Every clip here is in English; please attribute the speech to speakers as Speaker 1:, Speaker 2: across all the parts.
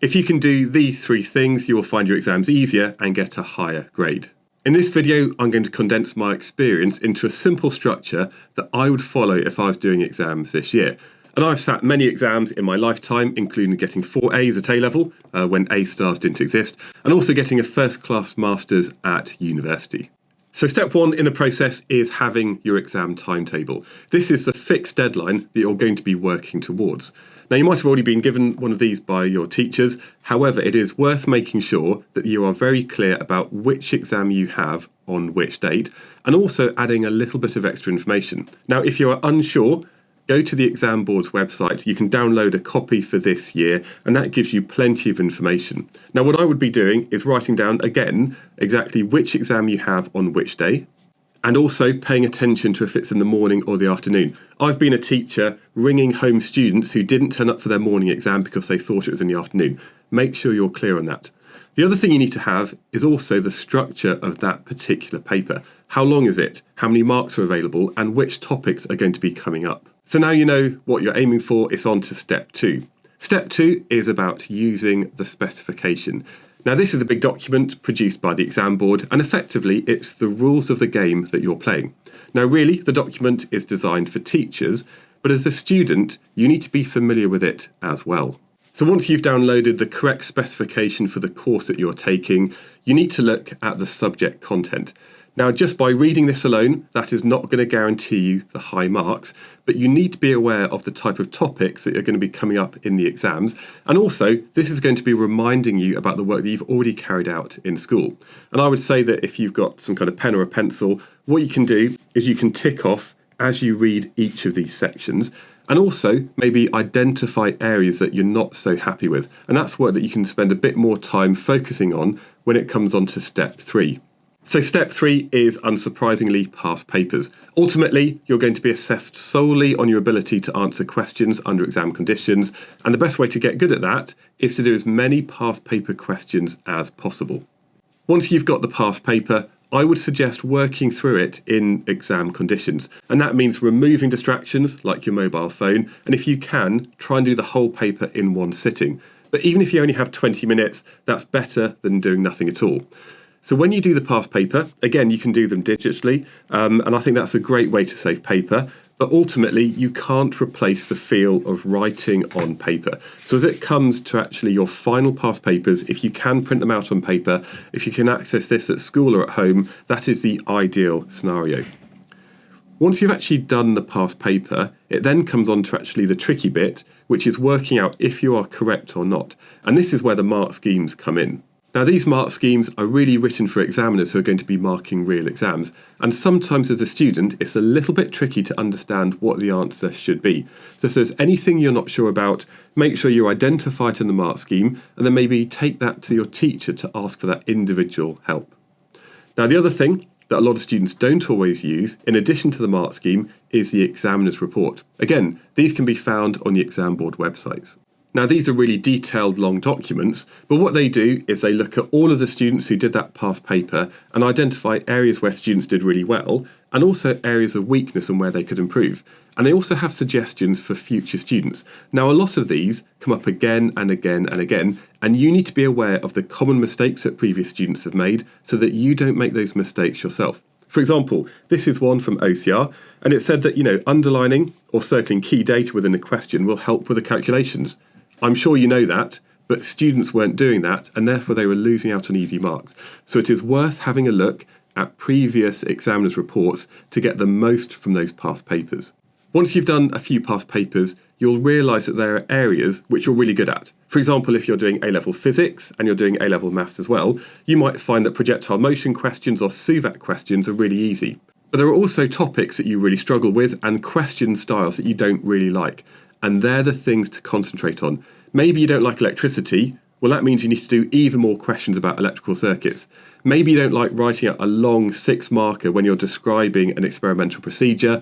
Speaker 1: If you can do these 3 things, you will find your exams easier and get a higher grade. In this video, I'm going to condense my experience into a simple structure that I would follow if I was doing exams this year. And I've sat many exams in my lifetime, including getting 4 A's at A Level, when A stars didn't exist, and also getting a first-class master's at university. So step 1 in the process is having your exam timetable. This is the fixed deadline that you're going to be working towards. Now, you might have already been given one of these by your teachers. However, it is worth making sure that you are very clear about which exam you have on which date, and also adding a little bit of extra information. Now, if you are unsure, go to the exam board's website. You can download a copy for this year, and that gives you plenty of information. Now, what I would be doing is writing down again exactly which exam you have on which day, and also paying attention to if it's in the morning or the afternoon. I've been a teacher ringing home students who didn't turn up for their morning exam because they thought it was in the afternoon. Make sure you're clear on that. The other thing you need to have is also the structure of that particular paper. How long is it? How many marks are available? And which topics are going to be coming up? So now you know what you're aiming for. It's on to step 2. Step 2 is about using the specification. Now, this is a big document produced by the exam board, and effectively it's the rules of the game that you're playing. Now, really, the document is designed for teachers, but as a student, you need to be familiar with it as well. So once you've downloaded the correct specification for the course that you're taking, you need to look at the subject content. Now, just by reading this alone, that is not going to guarantee you the high marks, but you need to be aware of the type of topics that are going to be coming up in the exams. And also, this is going to be reminding you about the work that you've already carried out in school. And I would say that if you've got some kind of pen or a pencil, what you can do is you can tick off as you read each of these sections, and also maybe identify areas that you're not so happy with. And that's work that you can spend a bit more time focusing on when it comes on to step 3. So step 3 is, unsurprisingly, past papers. Ultimately, you're going to be assessed solely on your ability to answer questions under exam conditions, and the best way to get good at that is to do as many past paper questions as possible. Once you've got the past paper, I would suggest working through it in exam conditions, and that means removing distractions like your mobile phone, and if you can, try and do the whole paper in one sitting. But even if you only have 20 minutes, that's better than doing nothing at all. So when you do the past paper, again, you can do them digitally, and I think that's a great way to save paper, but ultimately you can't replace the feel of writing on paper. So as it comes to actually your final past papers, if you can print them out on paper, if you can access this at school or at home, that is the ideal scenario. Once you've actually done the past paper, it then comes on to actually the tricky bit, which is working out if you are correct or not. And this is where the mark schemes come in. Now, these mark schemes are really written for examiners who are going to be marking real exams, and sometimes as a student it's a little bit tricky to understand what the answer should be. So if there's anything you're not sure about, make sure you identify it in the mark scheme, and then maybe take that to your teacher to ask for that individual help. Now, the other thing that a lot of students don't always use, in addition to the mark scheme, is the examiner's report. Again, these can be found on the exam board websites. Now, these are really detailed, long documents, but what they do is they look at all of the students who did that past paper and identify areas where students did really well, and also areas of weakness and where they could improve. And they also have suggestions for future students. Now, a lot of these come up again and again and again, and you need to be aware of the common mistakes that previous students have made so that you don't make those mistakes yourself. For example, this is one from OCR, and it said that, underlining or circling key data within a question will help with the calculations. I'm sure you know that, but students weren't doing that, and therefore they were losing out on easy marks. So it is worth having a look at previous examiners' reports to get the most from those past papers. Once you've done a few past papers, you'll realise that there are areas which you're really good at. For example, if you're doing A-level physics and you're doing A-level maths as well, you might find that projectile motion questions or SUVAC questions are really easy. But there are also topics that you really struggle with and question styles that you don't really like. And they're the things to concentrate on. Maybe you don't like electricity. Well, that means you need to do even more questions about electrical circuits. Maybe you don't like writing out a long 6-marker when you're describing an experimental procedure.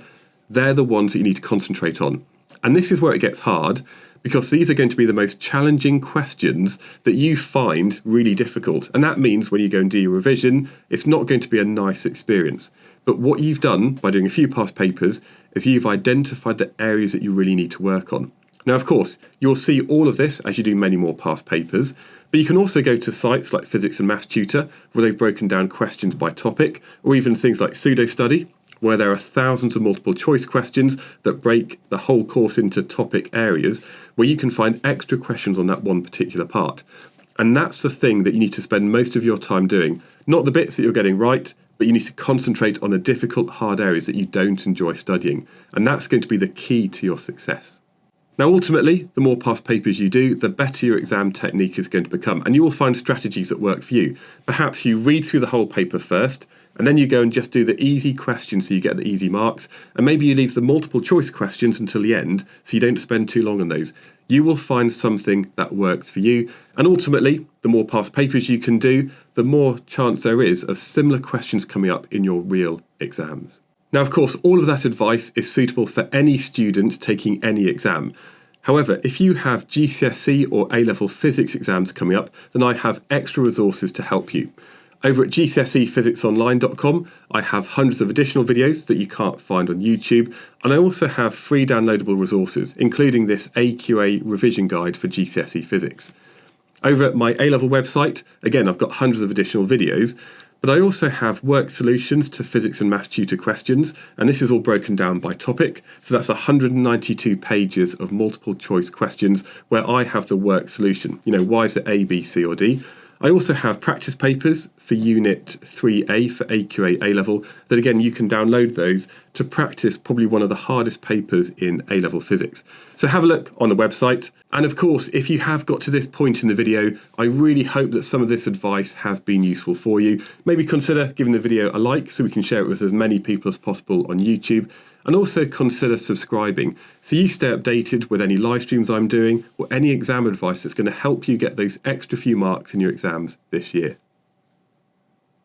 Speaker 1: They're the ones that you need to concentrate on. And this is where it gets hard, because these are going to be the most challenging questions that you find really difficult. And that means when you go and do your revision, it's not going to be a nice experience. But what you've done by doing a few past papers is you've identified the areas that you really need to work on. Now, of course, you'll see all of this as you do many more past papers, but you can also go to sites like Physics and Maths Tutor, where they've broken down questions by topic, or even things like Pseudo Study, where there are thousands of multiple choice questions that break the whole course into topic areas, where you can find extra questions on that one particular part. And that's the thing that you need to spend most of your time doing. Not the bits that you're getting right, but you need to concentrate on the difficult, hard areas that you don't enjoy studying. And that's going to be the key to your success. Now, ultimately, the more past papers you do, the better your exam technique is going to become, and you will find strategies that work for you. Perhaps you read through the whole paper first, and then you go and just do the easy questions so you get the easy marks, and maybe you leave the multiple choice questions until the end so you don't spend too long on those. You will find something that works for you, and ultimately, the more past papers you can do, the more chance there is of similar questions coming up in your real exams. Now, of course, all of that advice is suitable for any student taking any exam. However, if you have GCSE or A Level physics exams coming up, then I have extra resources to help you. Over at GCSEphysicsonline.com, I have hundreds of additional videos that you can't find on YouTube, and I also have free downloadable resources, including this AQA revision guide for GCSE physics. Over at my A Level website, again, I've got hundreds of additional videos, but I also have work solutions to Physics and Maths Tutor questions, and this is all broken down by topic. So that's 192 pages of multiple choice questions where I have the work solution. Why is it A, B, C or D? I also have practice papers for Unit 3A for AQA A Level that, again, you can download those to practice probably one of the hardest papers in A Level physics. So have a look on the website. And of course, if you have got to this point in the video, I really hope that some of this advice has been useful for you. Maybe consider giving the video a like so we can share it with as many people as possible on YouTube. And also consider subscribing so you stay updated with any live streams I'm doing or any exam advice that's going to help you get those extra few marks in your exams this year.